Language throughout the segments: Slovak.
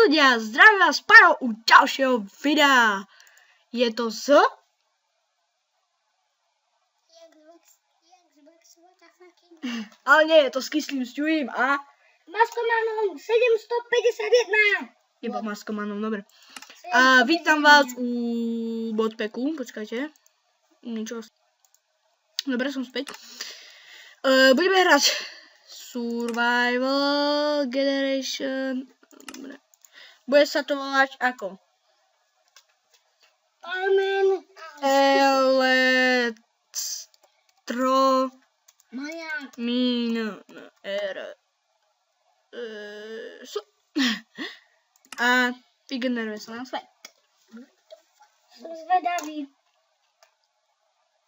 ľudia, zdravím vás Pajo u ďalšieho videa. Je to z... Ale nie, je to s Kyslým Stewim a... Maskomanom 751. Iba Maskomanom, dobre. A vítam vás u Modpacku, počkajte. Niečo. Dobre, som späť. Budeme hrať Survival Generation. Dobre. Bude sa to volať ako? Palmen. Elektro... Maja. Min... A vygeneruje sa nám svet. Som zvedavý.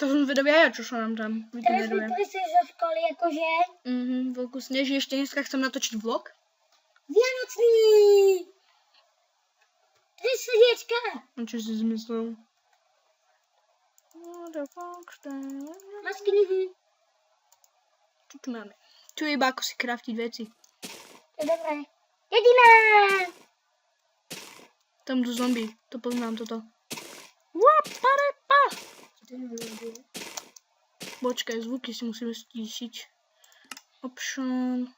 To som zvedavý aj ja, čo sa nám tam Teraz mi vygeneruje. príseš zo školy, akože. Veľkú sneží, ešte dneska chcem natočiť vlog. Vianočný. 3 srdiečka. Čo si zmyslel? Máš knihy. Čo tu máme? Tu je iba ako si craftiť veci. To je dobré. Jediná. Tam tu zombie, to poznám toto. Počkaj, zvuky si musíme stíšiť. Option.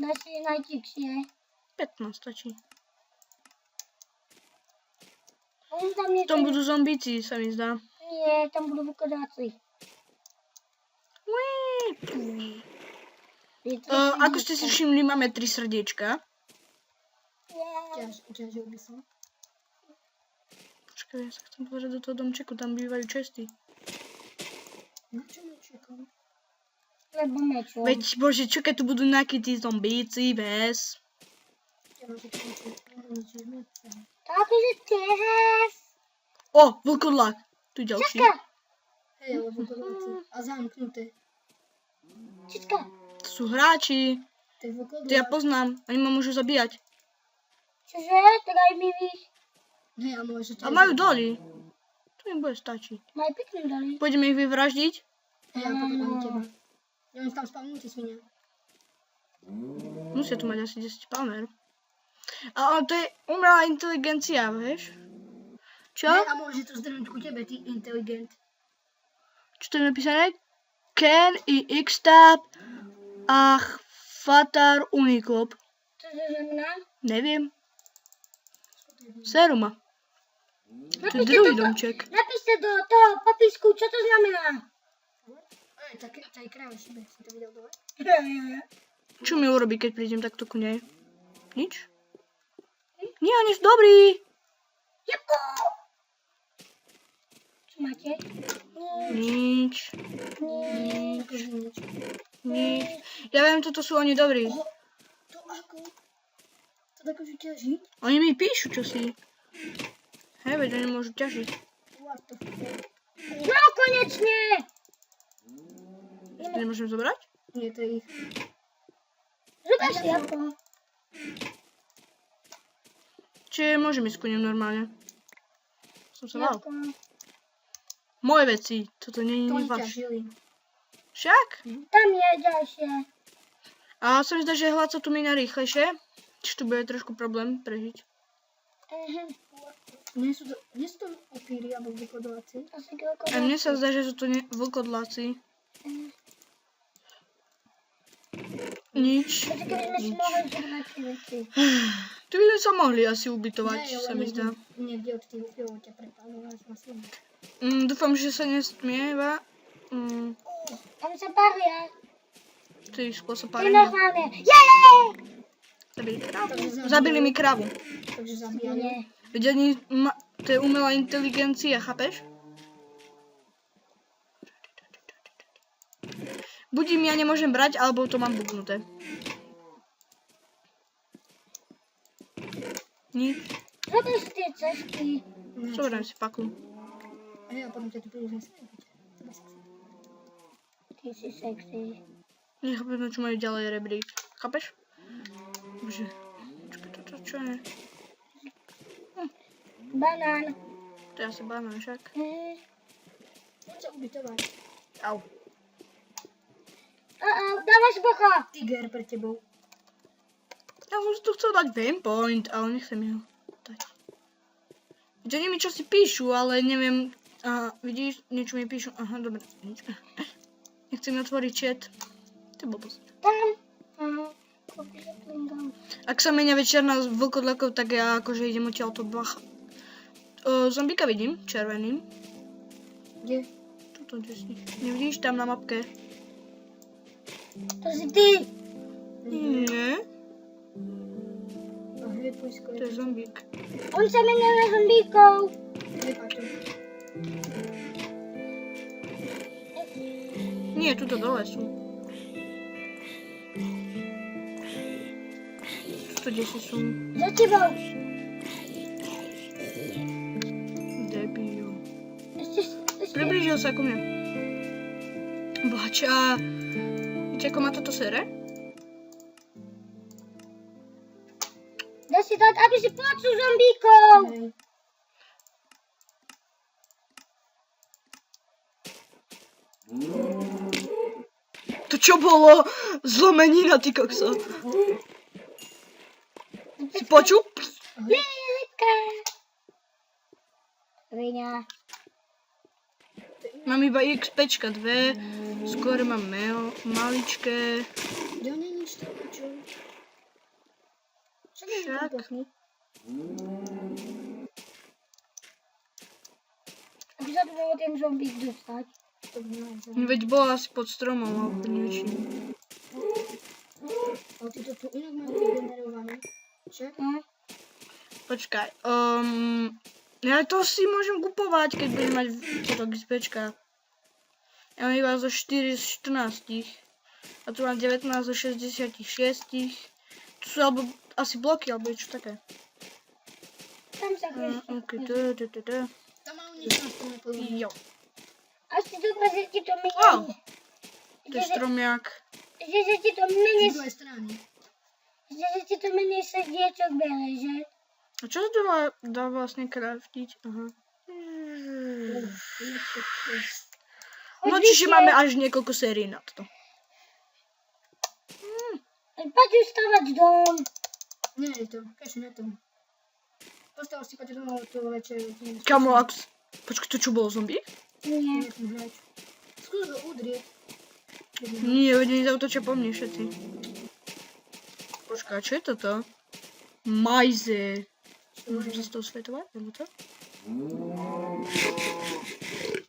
Daj si najtichšie. 15 stačí. Tam Tam budú zombíci, sa mi zdá. Nie, tam budú vlkodáci. Ako ste si všimli, máme 3 srdiečka. Ťažil by som. Počkaj, ja sa chcem pozrieť do toho domčeku, tam bývajú česty. Na čo mečekom? Lebo mečom. Veď, bože, čo keď tu budú nejakí tí zombíci, bez. Takže teraz. O, vlkodlak. Tu ďalší. Čaká. Hej, ale vlkodláci. A zamknuté. Čička. To sú hráči. To je vlkodlák. To ja poznám. Oni ma môžu zabíjať. Čože? Tak aj my víš. Hej, a môže A majú doly. To im bude stačiť. Maj pekne dali. Pôjdeme ich vyvraždiť. Hej, a potom ani teba. Ja mám tam spavnutý svinia. Musia tu mať asi 10 spawner. A to je umelá inteligencia, vieš? Čo? Hej, a môže to zdrhnúť ku tebe, ty inteligent. Čo to je napísané? Ken i X-Tab ach Fatar Uniclop. Čo to znamená? Neviem. Seruma. To je druhý domček. Napíšte do toho popisku, čo to znamená. Ej, to je kráva šibe, som to videl dole. Čo mi urobí, keď prídem takto ku nej? Nič? Nie, oni sú dobrí. Jabko! Čo máte? Nič. Ukáž mi niečo. Nič. Ja viem, toto sú oni dobrí. Oho, to ako? To dokážu ťažiť? Oni mi píšu čosi. Hej, veď oni môžu ťažiť. What the fuck? No, konečne! To nemôžem zobrať? Nie, to je ich. Zober si jabko. Čiže môžem ísť ku nim normálne. Som sa mal. Jabko. Moje veci. Toto nie je To nič oni vaš. ťažili. Však? Tam je ďalšie. A sa mi zdá, že hlad sa tu míňa rýchlejšie. Čiže tu bude trošku problém prežiť. Nie sú to opíry alebo vlkodláci. Asi koľko. A mne sa zdá, že sú to vlkodláci. Nič. Keby sme si mohli zobrať tie veci. Tu by sme sa mohli asi ubytovať, Hej, ale sa mi zdá. niekde od tých upírov ťa prepánovať na svojom. Dúfam, že sa nesmieva. Tam sa paria. To je ich spôsob To je parenia. normálne. Jej! Zabili kravu. Zabili mi kravu. Takže zabíjali. Nie. Veď to je umelá inteligencia, chápeš? Buď im ja nemôžem brať, alebo to mám bugnuté. Nič. Zober si tie cesty. Zoberiem si faklu. Hej, a potom ťa tu príliš nesmieť. Ty si sexy. Nechápem, na čo majú ďalej rebrík. Chápeš? Bože. Počkaj, toto čo je? Banán. To je asi banán však. Poď sa ubytovať. Au. Dávaš bocha. Tiger pre tebou. Ja som si tu chcel dať Vamepoint, ale nechcem ho dať. Že neviem, čo si píšu, ale neviem. Aha, vidíš, niečo mi píšu. Aha, dobre, nič. Nechcem otvoriť chat. Ty blbosť. Tam. Aha. Kopíš plingam. Ak sa menia večerná z vlkodlakov, tak ja akože idem odtiaľto bacha. Zombíka vidím, červeným. Kde? Tuto, kde si? Nevidíš? Tam na mapke. To si ty. Nie, A hej, poď skôr. to je zombík. On sa menia na zombíkov. Nepáčam. Nie, tuto dole sú. Tuto kde si sú. Za tebou. Debil. Ešte. Priblížil sa ku mne. Bohača. Viete, ako má toto sere? Dá si dať, aby si počul zombíkov. Hej. To čo bolo? Zlomenina, ty kokso. Si počul? Lilka. Riňa. Mám iba XPčka 2, skôr mám maličké. Kde on je nič tam počul? Však je Však. kompletný. Aby sa tu bolo ten zombík dostať. To by mal za... Veď bol asi pod stromom, alebo niečím. Ale ty to tu inak majú vygenerované. Však? No. Počkaj, ja to si môžem kupovať, keď budem mať toto XPčka. Ja mám iba zo 4 z 14. A tu mám 19 zo 66. Tu sú alebo asi bloky, alebo niečo také. Tam sa chvíľ. Ok, Tam majú niečo na tom povedať. Jo, Asi dobre, že ti to Wow. mení. to je stromiak. Že ti to Z mení, druhej strany. že ti to mení srdiečok bere, že? A čo sa to dá vlastne craftiť? Aha. No čiže máme až niekoľko sérií na to. Poď už stavať dom. Nie je to, kaži na tom. Postav si poďte domov to večer. Kamo, ak... Počkaj, to čo bolo zombie? Nie. Nie ten hráč. Skús ho udrieť. Nie, oni zautočia po mne všetci. Počkaj, čo je toto? Majze. Môžem sa z toho svetovať? Nebo to?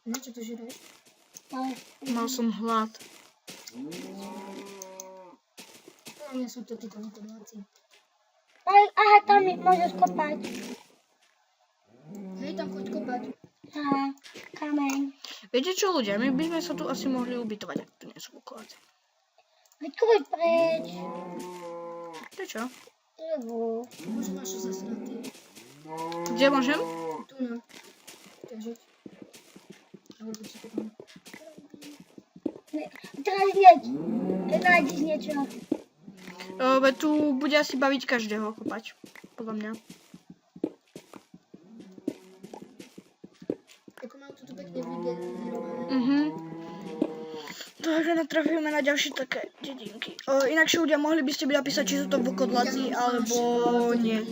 Na čo to žeráš? Mal som hlad. Podľa mňa sú to títo vykonáci. Aha, tam ich môžeš kopať. Hej, tam choď kopať. Aha, kameň. Viete čo, ľudia? My by sme sa tu asi mohli ubytovať, ak tu nie sú vlkovacie. Veď choď preč. Prečo? Lebo. Možno máš zasratý. Kde môžem? Tu na. Takže. Alebo ti to tam. Teraz hneď. Keď nájdeš niečo. Veď tu bude asi baviť každého kopať. Podľa mňa. Ako majú tu pekne vygenerované. Takže natrafíme na ďalšie také dedinky. Inakšie ľudia, mohli by ste mi napísať, či sú to vlkodlaci, alebo nie.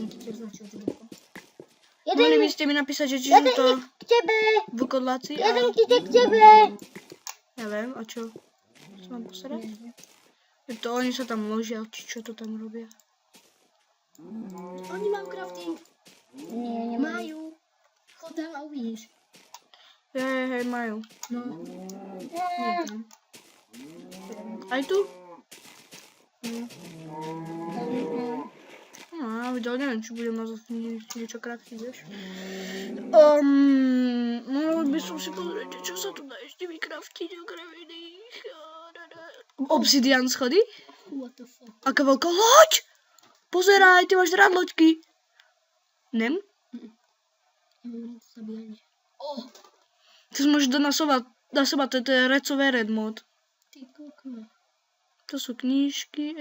Mohli by ste mi napísať, že či sú Jeden to ide k tebe. vlkodlaci, Jeden ale... ide k tebe. Neviem, a čo? Sa mám posrať? To oni sa tam ložia, či čo to tam robia. Oni majú crafting. Nie, Majú. Chod tam a uvidíš. Hej, majú. No. Nie tam. Aj tu? nie. No, ja videl, neviem, či budem na zase niečo krátky, vieš. Mohol by som si pozrieť, čo sa tu dá ešte vykraftiť okrem iných. Obsidian schody? What the fuck? Aká veľká loď! Pozeraj, ty máš rád loďky. Nem? Nemám rád zabíjanie. Oh, To si môžeš nasovať, to je recové red mod. ty kokme. To sú knížky.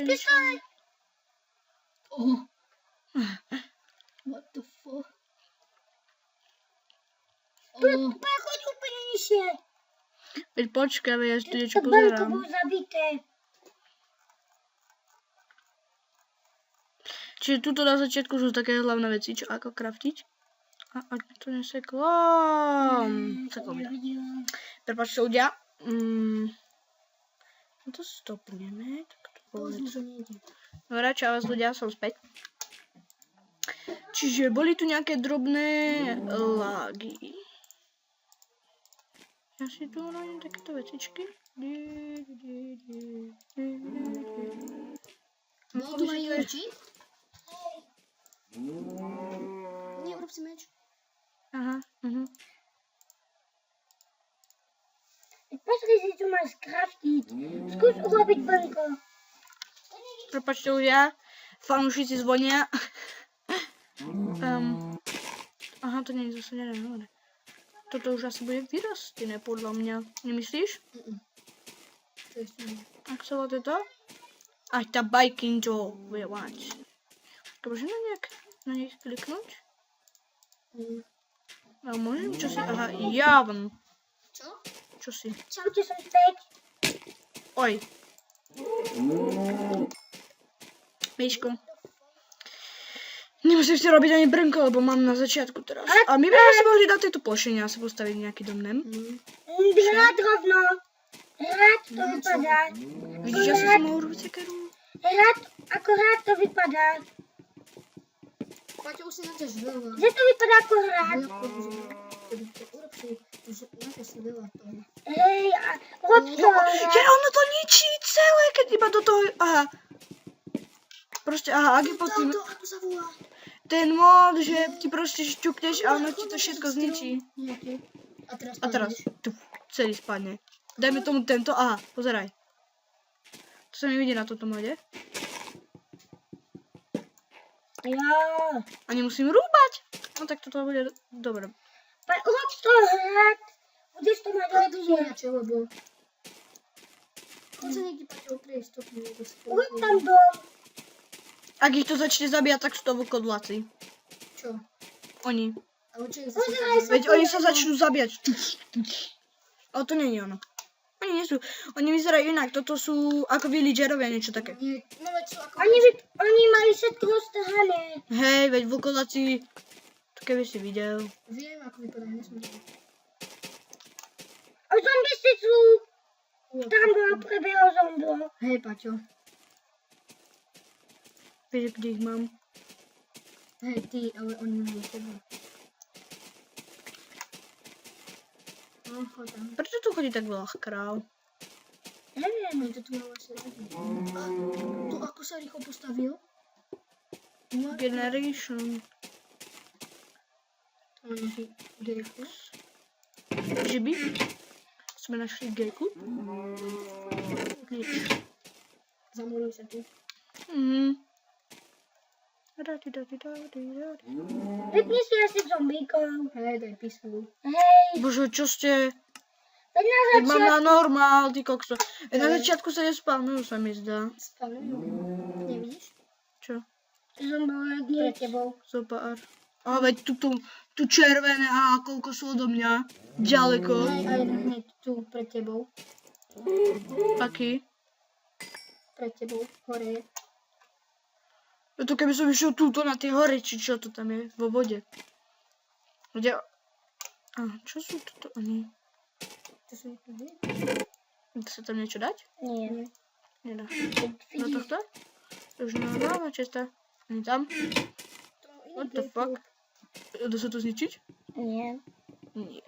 Oh. What the fuck? Oh. Choď úplne nižšie. Veď počkaj, ja tu niečo Tak banko pozerám. bolo zabité. Čiže tuto na začiatku sú také hlavné veci, čo ako craftiť. A ak mi to neseklo... Seklo mi to. Prepáčte ľudia. To stopneme. Tak to povedz. Dobre, čau vás ľudia, som späť. Čiže boli tu nejaké drobné lágy. Ja si tu urobím takéto vecičky. Bolo tu aj oči? Nie, urob si meč. Aha, Pozri si, čo máš craftiť. Skús urobiť brnko. Prepáčte ľudia, fanúšici zvonia. Aha, to nie je zase nereálne. Toto už asi bude vyrastené, podľa mňa. Nemyslíš? To je ešte nie. Ak sa volá to? Aj tá biking to bude mať. Môžem na nich kliknúť? A môžem? Čo si? Aha, javn. Čo? Čo si? Čaute, som späť. Oj. Myško. Nemusím si robiť ani brnko, lebo mám na začiatku teraz. A my by sme si mohli dať tejto plošine asi postaviť nejaký dom, nem? Hrad rovno. Hrad to vypadá. Vidíš, ja som si mohol robiť sekaru. Hrad, ako hrad to vypadá. Paťo, už si naťaž veľa. Že to vypadá ako hrad. Urob si, že naťaž si veľa toho. Hej, a rob to. Že ono to ničí celé, keď iba do toho... Aha. Proste, aha, ak je pod tým... Ako sa volá? Ten mod, že ti proste šťukneš a ono ti to všetko zničí. Nejaký. A teraz, tu, celý spadne. Dajme tomu tento, aha, pozeraj. To sa mi vidí na tomto mode. Jo. A nemusím rúbať. No tak toto bude dobre. Rob to hrad. Budeš to mať Ale lepšie. doma načo, lebo... Chod sa niekde Paťo oprieť stopne. Urob tam dom. Ak ich to začne zabíjať, tak sú to vlkodlaci. Čo? Oni. Ale čo ich Pozeraj zase... sa. Veď oni sa začnú zabíjať. Ale to nie je ono. Oni nie sú. Oni vyzerajú inak. Toto sú ako villagerovia, niečo také. Nie, no veď sú ako... Oni mali všetko roztrhané. Hej, veď vlkodlaci... To keby si videl. Viem, ako vypadá, nesmiem. A zombie sú. Tam bolo prebehol zombie. Hej, Paťo. Vieš, kde ich mám? Hej, ty, ale oni majú teba. No, choď tam. Prečo tu chodí tak veľa kráv? Neviem. Oni to tu majú asi radi. A to ako sa rýchlo postavil? Generation. To má nejaký gejku. Že by sme našli gejku? Nič. Zamuruj sa tu. Vypni si asi zombíkov. Hej, daj písmu. Hej. Bože, čo ste? Veď na Veď mám začiatku. na normál, ty kokso. Na začiatku sa nespavnujú, sa mi zdá. Spalujú. Nevidíš? Čo? Zombie Pre tebou. Zopár. A veď tu červené, a koľko sú odo mňa. Ďaleko. Aj hneď tu pred tebou. Aký? Pred tebou. Hore je. No to keby som išiel túto na tie hory, či čo to tam je, vo vode. Kde... A čo sú toto oni? To sú tu. Dá sa tam niečo dať? Nie. Nedá. No tohto? To už normálna česta. Ani tam? What the fuck? Dá sa to zničiť? Nie. Nie.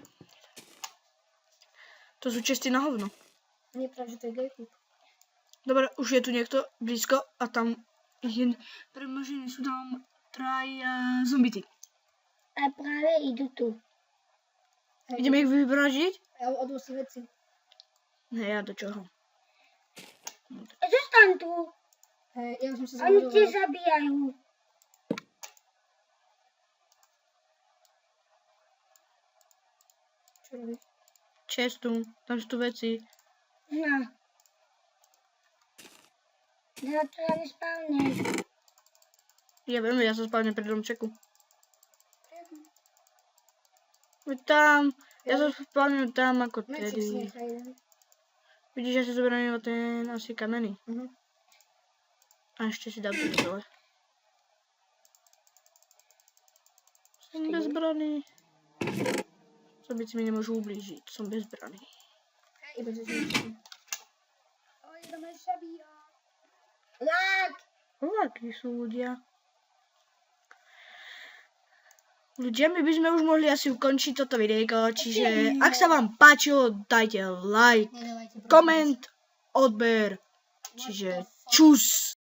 To sú česty na hovno. Nie, práve, že to je gejku. Dobre, už je tu niekto blízko a tam je premožený sú tam traja zombity. A práve idú tu. Ideme ich vyvražiť? Ja odol si veci. Ne, ja do čoho? Zostaň tu. Hej, ja už som sa Oni zamurovala. ťa zabíjajú. Čo robíš? Čestu, tam sú tu veci. No. Na to ja nespávneš. Ja viem, ja sa spávnem pri domčeku. Veď tam, ja sa spávnem tam ako Mečík si tedy. nechaj jeden. Vidíš, ja si zoberiem iba ten asi kamenný. Mhm. A ešte si dám to dole. Som bezbraný. Zombíci mi nemôžu ublížiť, som bezbraný. Iba že som. Oj, to ma zabíja. Lak! Akí sú ľudia. Ľudia, my by sme už mohli asi ukončiť toto videjko, čiže ak sa vám páčilo, dajte like, Nedávajte, prosím. koment, odber, čiže čus.